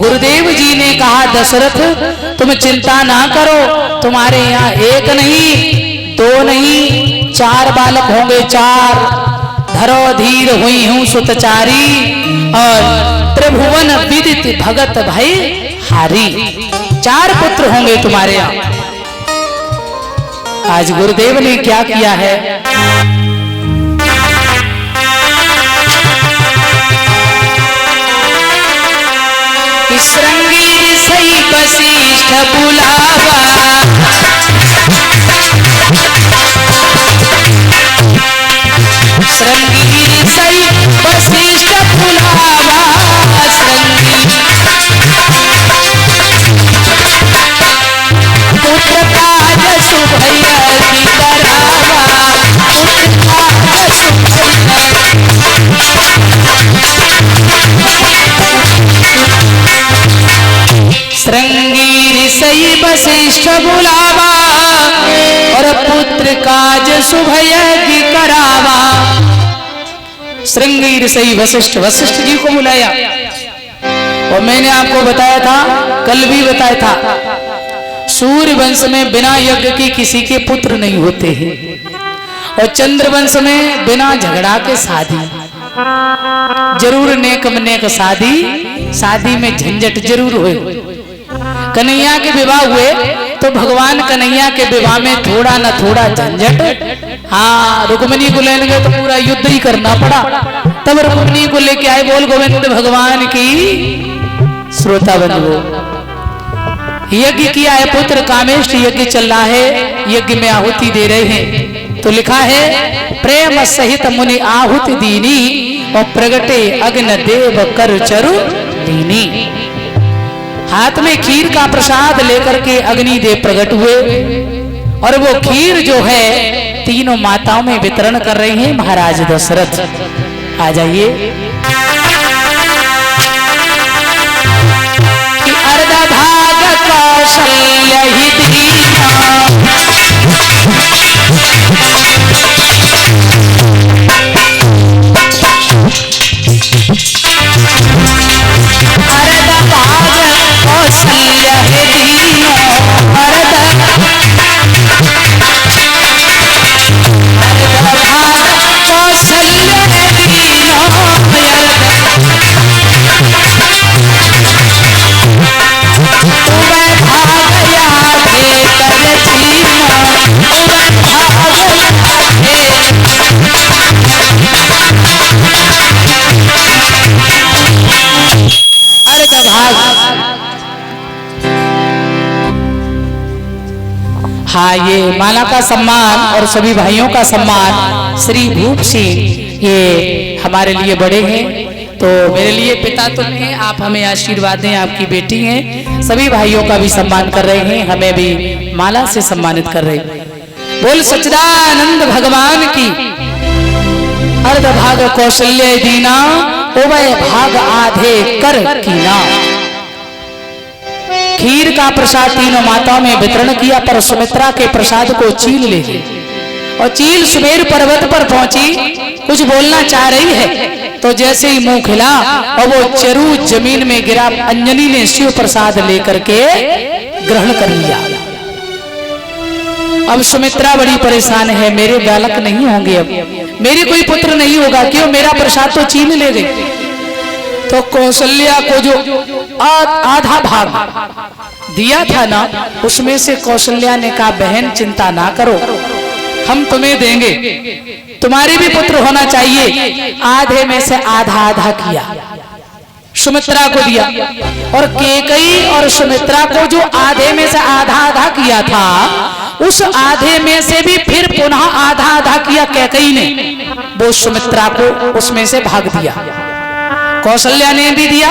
गुरुदेव जी ने कहा दशरथ तुम चिंता ना करो, तुम्हारे यहाँ एक नहीं दो नहीं 4 बालक होंगे 4। धरो धीर हुई हूं सुतचारी और त्रिभुवन विदित भगत भई हारी। 4 पुत्र होंगे तुम्हारे यहाँ। आज गुरुदेव ने क्या किया है, श्रृंगी सही वशिष्ठ बुलावा, श्रृंगी सही वशिष्ठ बुलावा, पुत्र काज सुभय की करावा, श्रृंगी सही वशिष्ठ बुलावा और पुत्र काज सुभय की करावा। श्रृंगी सही वशिष्ठ जी को बुलाया और मैंने आपको बताया था, कल भी बताया था, सूर्य वंश में बिना यज्ञ के किसी के पुत्र नहीं होते हैं और चंद्र वंश में बिना झगड़ा के शादी जरूर नेक में नेक शादी में झंझट जरूर हुए। कन्हैया के विवाह हुए तो भगवान कन्हैया के विवाह में थोड़ा न थोड़ा झंझट, हाँ रुक्मिणी को लेने गए तो पूरा युद्ध ही करना पड़ा, तब रुक्मिणी को लेके आए, बोल गोविंद भगवान की श्रोता बनो। यज्ञ किया है, पुत्र कामेष्ट यज्ञ चल रहा है, यज्ञ में आहुति दे रहे हैं, तो लिखा है प्रेम सहित मुनि आहुति दीनी और प्रगटे अग्न देव कर चरु दीनी। हाथ में खीर का प्रसाद लेकर के अग्निदेव प्रकट हुए और वो खीर जो है तीनों माताओं में वितरण कर रही हैं महाराज दशरथ। आ जाइए। कि अर्ध भाग कौशल्य ही दीना, कौशल्य है दीनो, अर्ध भाग कौशल्य है दीनो, तुम्हें भाग यादे कर जीनो, तुम्हें भाग अर्ध भाग। हाँ, ये माला का सम्मान और सभी भाइयों का सम्मान श्री भूप सिंह ये हमारे लिए बड़े हैं, तो मेरे लिए पिता तुल्य हैं, आप हमें आशीर्वाद दें, आपकी बेटी हैं। सभी भाइयों का भी सम्मान कर रहे हैं, हमें भी माला से सम्मानित कर रहे हैं। बोल सच्चिदानंद भगवान की। अर्ध भाग कौशल्य दीना, उभय भाग आधे कर कीना। खीर का प्रसाद तीनों माताओं में वितरण किया, पर सुमित्रा के प्रसाद को चील ले गई और चील सुमेर पर्वत पर पहुंची, कुछ बोलना चाह रही है तो जैसे ही मुंह खिला और वो चरु जमीन में गिरा, अंजनी ने शिव प्रसाद लेकर के ग्रहण कर लिया। अब सुमित्रा बड़ी परेशान है, मेरे बालक नहीं होंगे, अब मेरी कोई पुत्र नहीं होगा, क्यों मेरा प्रसाद तो चीन ले गई। तो कौशल्या को जो आधा भाग दिया था ना, उसमें से कौशल्या ने कहा बहन चिंता ना करो, हम तुम्हें देंगे, तुम्हारी भी पुत्र होना चाहिए। आधे में से आधा आधा किया, सुमित्रा को दिया और कैकेयी और सुमित्रा को जो आधे में से आधा आधा किया था, उस आधे में से भी फिर पुनः आधा आधा किया कैकेयी ने, वो सुमित्रा को उसमें से भाग दिया। कौशल्या ने भी दिया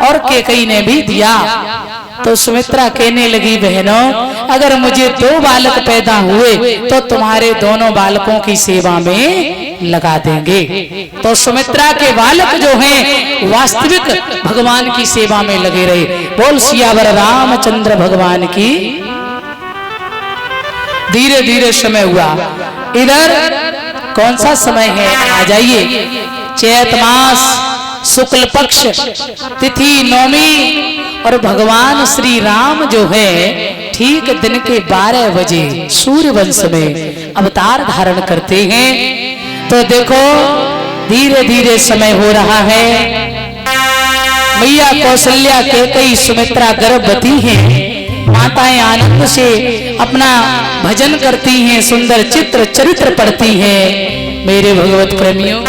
और कैकेयी ने भी दिया। तो सुमित्रा कहने लगी बहनों, अगर मुझे 2 बालक पैदा हुए तो तुम्हारे दोनों बालकों की सेवा में लगा देंगे। तो सुमित्रा के बालक जो हैं वास्तविक भगवान की सेवा में लगे रहे। बोल सियावर रामचंद्र भगवान की। धीरे धीरे समय हुआ। इधर कौन सा समय है, आ जाइए। चैत मास शुक्ल पक्ष तिथि नवमी और भगवान श्री राम जो है ठीक दिन के 12 बजे सूर्य वंश में अवतार धारण करते हैं। तो देखो धीरे धीरे समय हो रहा है। मैया कौशल्या के कई सुमित्रा गर्भवती हैं। माताएं आनंद से अपना भजन करती हैं, सुंदर चित्र चरित्र पढ़ती हैं। मेरे भगवत प्रेमियों,